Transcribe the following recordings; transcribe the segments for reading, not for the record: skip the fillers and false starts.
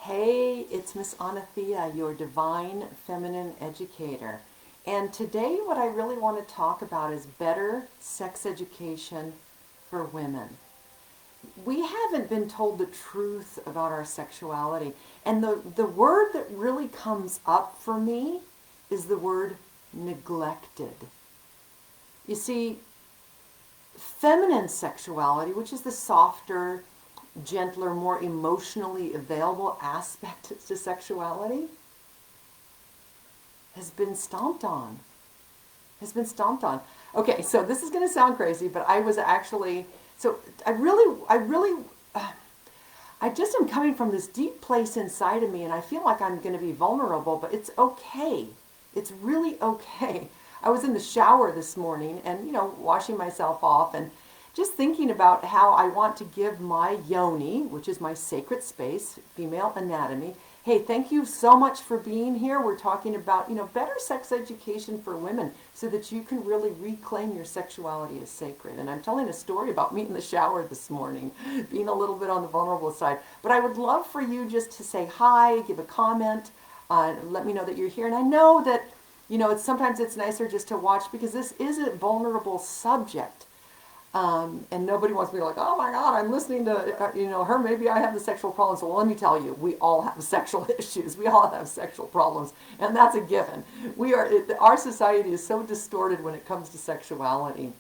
Hey, it's Miss Anathea, your divine feminine educator. And today what I really want to talk about is better sex education for women. We haven't been told the truth about our sexuality. And the word that really comes up for me is the word neglected. You see, feminine sexuality, which is the softer, gentler, more emotionally available aspect to sexuality, has been stomped on. Has been stomped on. Okay, so this is going to sound crazy, but I was actually, so I just am coming from this deep place inside of me, and I feel like I'm going to be vulnerable, but it's okay. It's really okay. I was in the shower this morning and, washing myself off and just thinking about how I want to give my yoni, which is my sacred space, female anatomy. Hey, thank you so much for being here. We're talking about, better sex education for women so that you can really reclaim your sexuality as sacred. And I'm telling a story about me in the shower this morning, being a little bit on the vulnerable side. But I would love for you just to say hi, give a comment, let me know that you're here. And I know that, sometimes it's nicer just to watch because this is a vulnerable subject. And nobody wants to be like, oh my God, I'm listening to, her, maybe I have the sexual problems. Well, let me tell you, we all have sexual issues. We all have sexual problems. And that's a given. Our society is so distorted when it comes to sexuality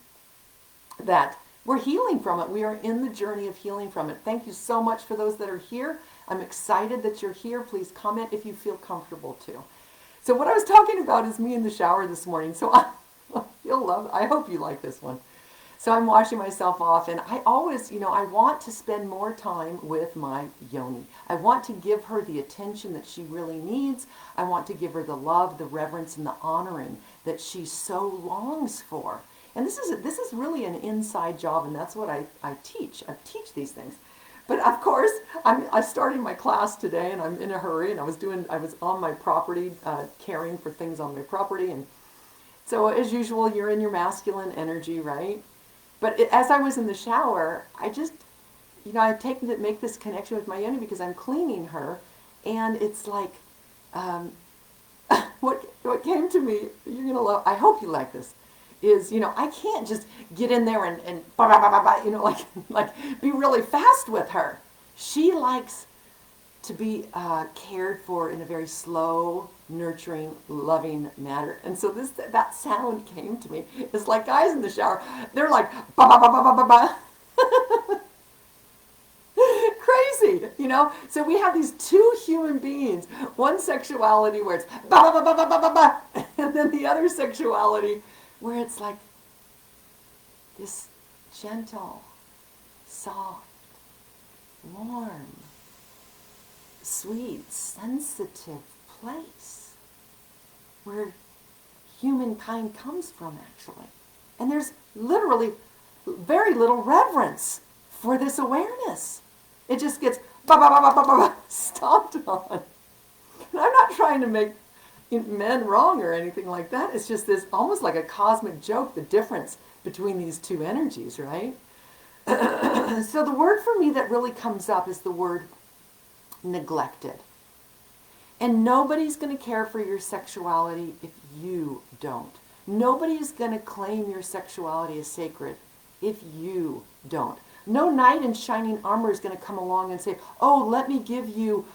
that we're healing from it. We are in the journey of healing from it. Thank you so much for those that are here. I'm excited that you're here. Please comment if you feel comfortable to. So what I was talking about is me in the shower this morning. So I hope you like this one. So I'm washing myself off, and I always, I want to spend more time with my yoni. I want to give her the attention that she really needs. I want to give her the love, the reverence, and the honoring that she so longs for. And this is really an inside job, and that's what I teach. I teach these things. But of course, I'm starting my class today, and I'm in a hurry, and I was on my property, caring for things on my property, and so as usual, you're in your masculine energy, right? But as I was in the shower, I just, I make this connection with my yoni because I'm cleaning her, and it's like, what came to me, you're gonna love. I hope you like this. Is I can't just get in there and bah, bah, bah, bah, like be really fast with her. She likes to be cared for in a very slow, nurturing, loving manner. And so that sound came to me. It's like guys in the shower, they're like, ba ba ba ba ba ba ba. Crazy, So we have these two human beings, one sexuality where it's ba ba ba ba ba ba ba ba, and then the other sexuality where it's like this gentle, soft, warm, sweet, sensitive place where humankind comes from, actually. And there's literally very little reverence for this awareness. It just gets stomped on. And I'm not trying to make men wrong or anything like that. It's just this almost like a cosmic joke, the difference between these two energies, right? So the word for me that really comes up is the word neglected. And nobody's going to care for your sexuality if you don't. Nobody is going to claim your sexuality as sacred if you don't. No knight in shining armor is going to come along and say, oh, let me give you,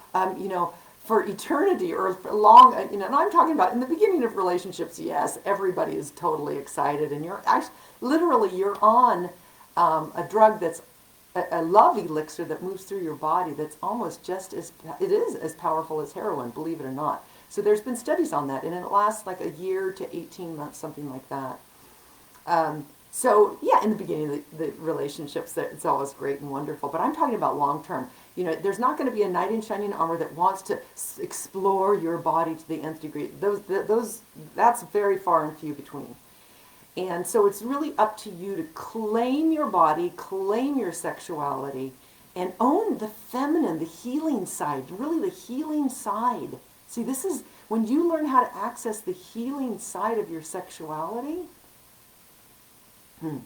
for eternity or for long, and I'm talking about in the beginning of relationships, yes, everybody is totally excited, and you're actually, literally, you're on a drug that's a love elixir that moves through your body that's almost it is as powerful as heroin, believe it or not. So there's been studies on that, and it lasts like a year to 18 months, something like that. So yeah, in the beginning of the relationships, it's always great and wonderful, but I'm talking about long term. There's not going to be a knight in shining armor that wants to explore your body to the nth degree. That's very far and few between. And so it's really up to you to claim your body, claim your sexuality, and own the feminine, the healing side, really the healing side. See, this is when you learn how to access the healing side of your sexuality, you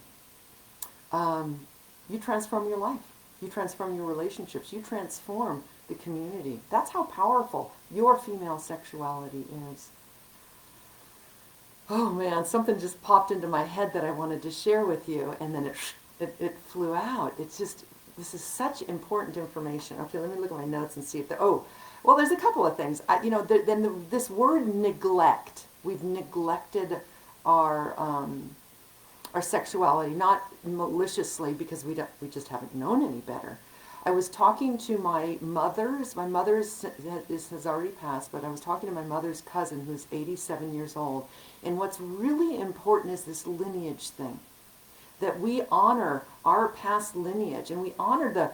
transform your life. You transform your relationships. You transform the community. That's how powerful your female sexuality is. Oh man, something just popped into my head that I wanted to share with you, and then it flew out. It's just, this is such important information. Okay, let me look at my notes and see if well, there's a couple of things. This word neglect, we've neglected our our sexuality, not maliciously because we just haven't known any better. I was talking to my mother's has already passed, but I was talking to my mother's cousin who's 87 years old, and what's really important is this lineage thing, that we honor our past lineage, and we honor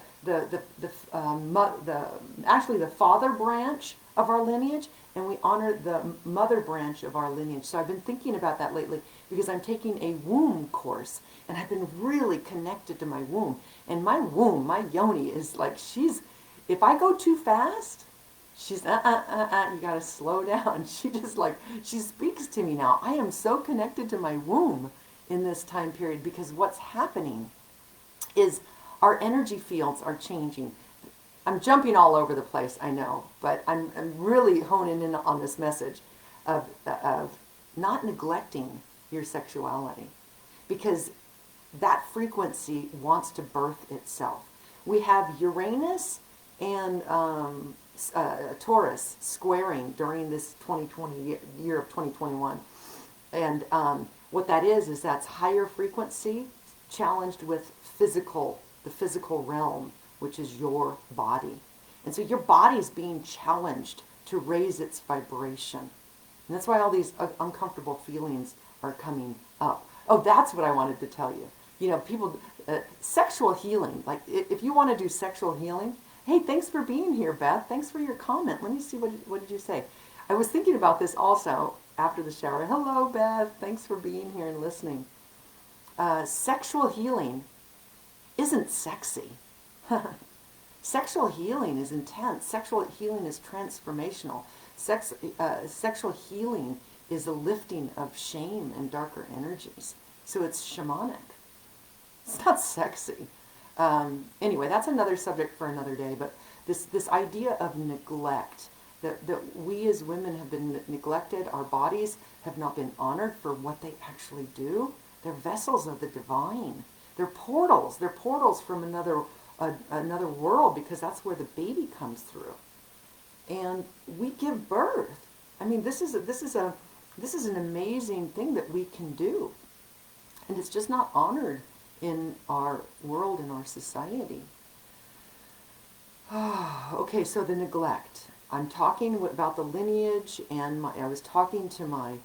actually the father branch of our lineage, and we honor the mother branch of our lineage. So I've been thinking about that lately because I'm taking a womb course, and I've been really connected to my womb. And my womb, my yoni, is like, if I go too fast, she's, you gotta slow down. She speaks to me now. I am so connected to my womb in this time period because what's happening is our energy fields are changing. I'm jumping all over the place, I know, but I'm really honing in on this message of not neglecting your sexuality, because that frequency wants to birth itself. We have Uranus and Taurus squaring during this 2020 year of 2021, and what that is that's higher frequency challenged with the physical realm, which is your body. And so your body's being challenged to raise its vibration. And that's why all these uncomfortable feelings are coming up. Oh, that's what I wanted to tell you. You know, people, sexual healing, like if you want to do sexual healing, hey, thanks for being here, Beth. Thanks for your comment. Let me see, what did you say? I was thinking about this also after the shower. Hello, Beth. Thanks for being here and listening. Sexual healing isn't sexy. Sexual healing is intense. Sexual healing is transformational. Sexual healing is a lifting of shame and darker energies. So it's shamanic. It's not sexy. Anyway, that's another subject for another day. But this idea of neglect, that we as women have been neglected, our bodies have not been honored for what they actually do. They're vessels of the divine. They're portals. They're portals from another world, because that's where the baby comes through. And we give birth. I mean, this is an amazing thing that we can do, and it's just not honored in our world, in our society. Okay, so the neglect. I'm talking about the lineage, and I was talking to my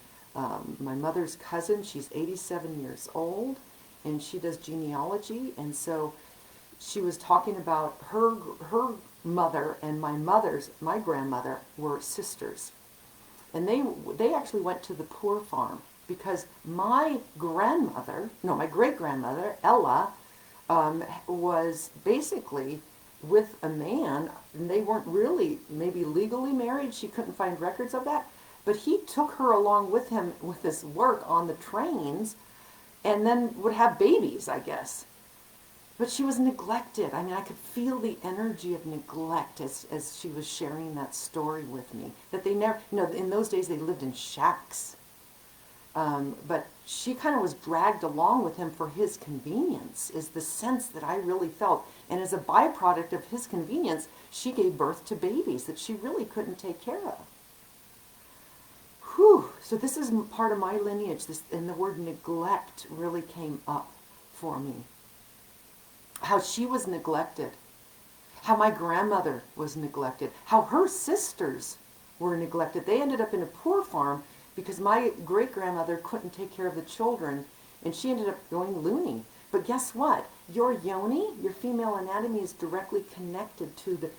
mother's cousin. She's 87 years old, and she does genealogy, and so she was talking about her mother and my grandmother were sisters. And they actually went to the poor farm, because my great-grandmother, Ella, was basically with a man, and they weren't really maybe legally married. She couldn't find records of that. But he took her along with him with this work on the trains, and then would have babies, I guess. But she was neglected. I mean, I could feel the energy of neglect as she was sharing that story with me. That they never, in those days they lived in shacks. But she kind of was dragged along with him for his convenience, is the sense that I really felt. And as a byproduct of his convenience, she gave birth to babies that she really couldn't take care of. Whew. So this is part of my lineage, and the word neglect really came up for me. How she was neglected, how my grandmother was neglected, how her sisters were neglected. They ended up in a poor farm because my great-grandmother couldn't take care of the children, and she ended up going loony. But guess what? Your yoni, your female anatomy, is directly connected to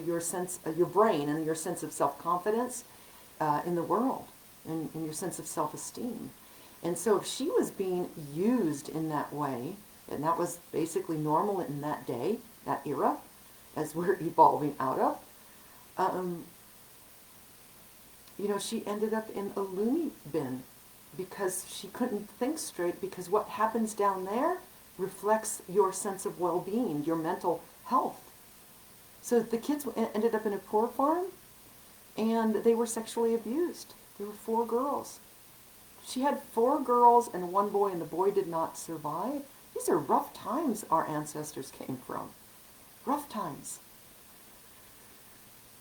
your sense, your brain, and your sense of self-confidence in the world, and your sense of self-esteem. And so if she was being used in that way, and that was basically normal in that day, that era, as we're evolving out of, she ended up in a loony bin because she couldn't think straight, because what happens down there reflects your sense of well-being, your mental health. So the kids ended up in a poor farm, and they were sexually abused. There were 4 girls. She had 4 girls and 1 boy, and the boy did not survive. These are rough times our ancestors came from. Rough times.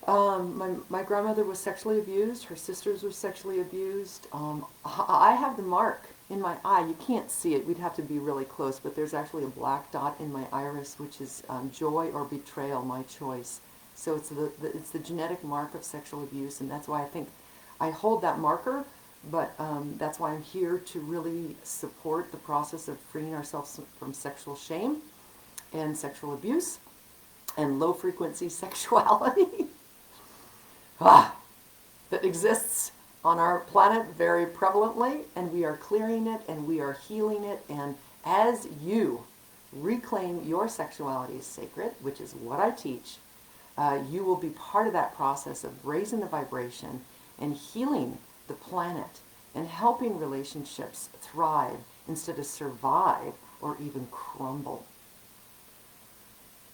My grandmother was sexually abused. Her sisters were sexually abused. I have the mark in my eye. You can't see it. We'd have to be really close, but there's actually a black dot in my iris, which is joy or betrayal, my choice. So it's the genetic mark of sexual abuse, and that's why I think I hold that marker, but that's why I'm here to really support the process of freeing ourselves from sexual shame and sexual abuse and low-frequency sexuality. That exists on our planet very prevalently, and we are clearing it and we are healing it. And as you reclaim your sexuality as sacred, which is what I teach, you will be part of that process of raising the vibration and healing the planet and helping relationships thrive instead of survive or even crumble.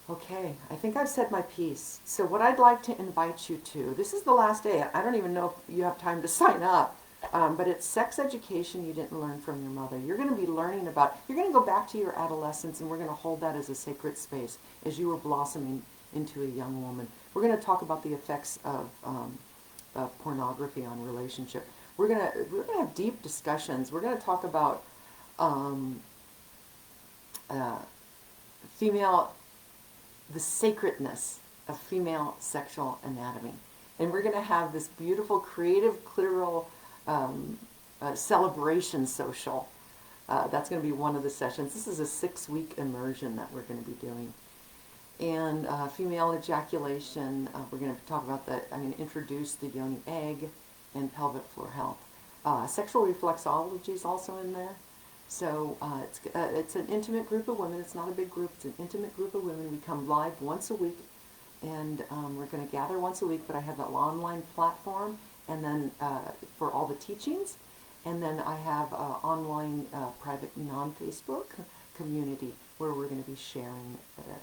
Okay, I think I've said my piece. So what I'd like to invite you to, this is the last day. I don't even know if you have time to sign up, but it's sex education you didn't learn from your mother. You're going to be learning about, you're going to go back to your adolescence, and we're going to hold that as a sacred space as you were blossoming into a young woman. We're going to talk about the effects of pornography on relationship. We're going to have deep discussions. We're going to talk about the sacredness of female sexual anatomy. And we're going to have this beautiful, creative, clitoral celebration social. That's going to be one of the sessions. This is a 6-week immersion that we're going to be doing. And female ejaculation, we're going to talk about that. I'm going to introduce the yoni egg and pelvic floor health. Sexual reflexology is also in there. So it's an intimate group of women. It's not a big group. It's an intimate group of women. We come live once a week, and we're going to gather once a week, but I have an online platform, and then for all the teachings, and then I have an online private non-Facebook community where we're going to be sharing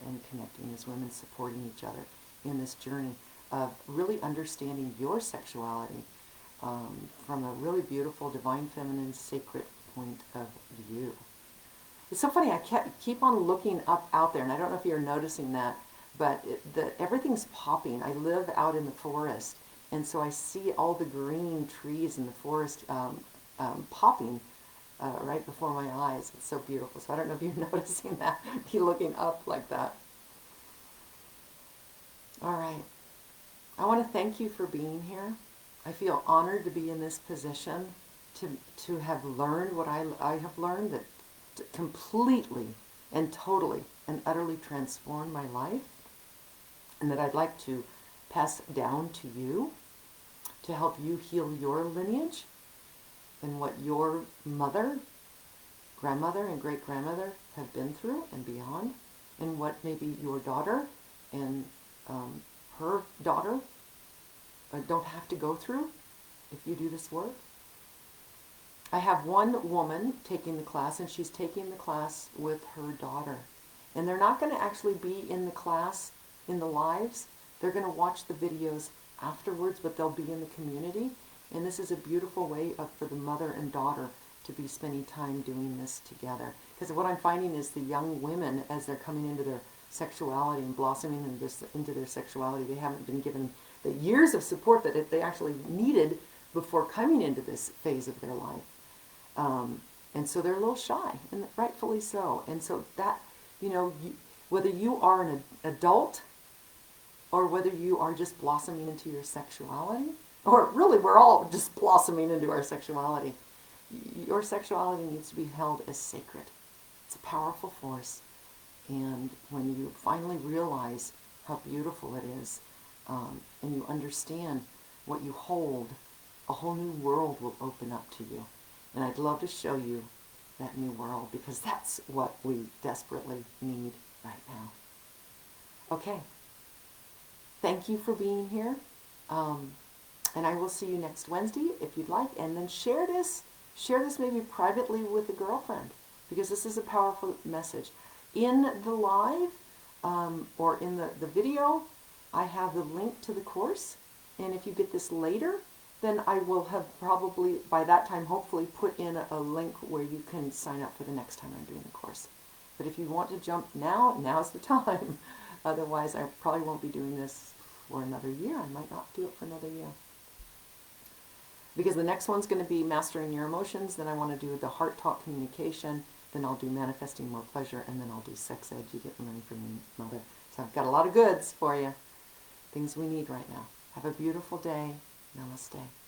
and connecting as women, supporting each other in this journey of really understanding your sexuality from a really beautiful, divine, feminine, sacred point of view. It's so funny, I keep on looking up out there, and I don't know if you're noticing that, but everything's popping. I live out in the forest, and so I see all the green trees in the forest popping right before my eyes. It's so beautiful. So I don't know if you're noticing that, you're looking up like that. All right. I want to thank you for being here. I feel honored to be in this position, to have learned what I have learned, that completely and totally and utterly transformed my life, and that I'd like to pass down to you to help you heal your lineage and what your mother, grandmother, and great-grandmother have been through and beyond, and what maybe your daughter and her daughter don't have to go through if you do this work. I have one woman taking the class, and she's taking the class with her daughter. And they're not going to actually be in the class, in the lives. They're going to watch the videos afterwards, but they'll be in the community. And this is a beautiful way for the mother and daughter to be spending time doing this together. Because what I'm finding is the young women, as they're coming into their sexuality and blossoming into their sexuality, they haven't been given the years of support that they actually needed before coming into this phase of their life. And so they're a little shy, and rightfully so. And so that, whether you are an adult or whether you are just blossoming into your sexuality, or really we're all just blossoming into our sexuality, your sexuality needs to be held as sacred. It's a powerful force. And when you finally realize how beautiful it is, and you understand what you hold, a whole new world will open up to you. And I'd love to show you that new world, because that's what we desperately need right now. Okay. Thank you for being here. And I will see you next Wednesday if you'd like. And then share this maybe privately with a girlfriend, because this is a powerful message. In the live, or in the video, I have the link to the course. And if you get this later, then I will have probably, by that time, hopefully put in a link where you can sign up for the next time I'm doing the course. But if you want to jump now, now's the time. Otherwise, I probably won't be doing this for another year. I might not do it for another year. Because the next one's going to be mastering your emotions, then I want to do the heart talk communication, then I'll do manifesting more pleasure, and then I'll do sex ed, you get learning from your mother. So I've got a lot of goods for you, things we need right now. Have a beautiful day. Namaste.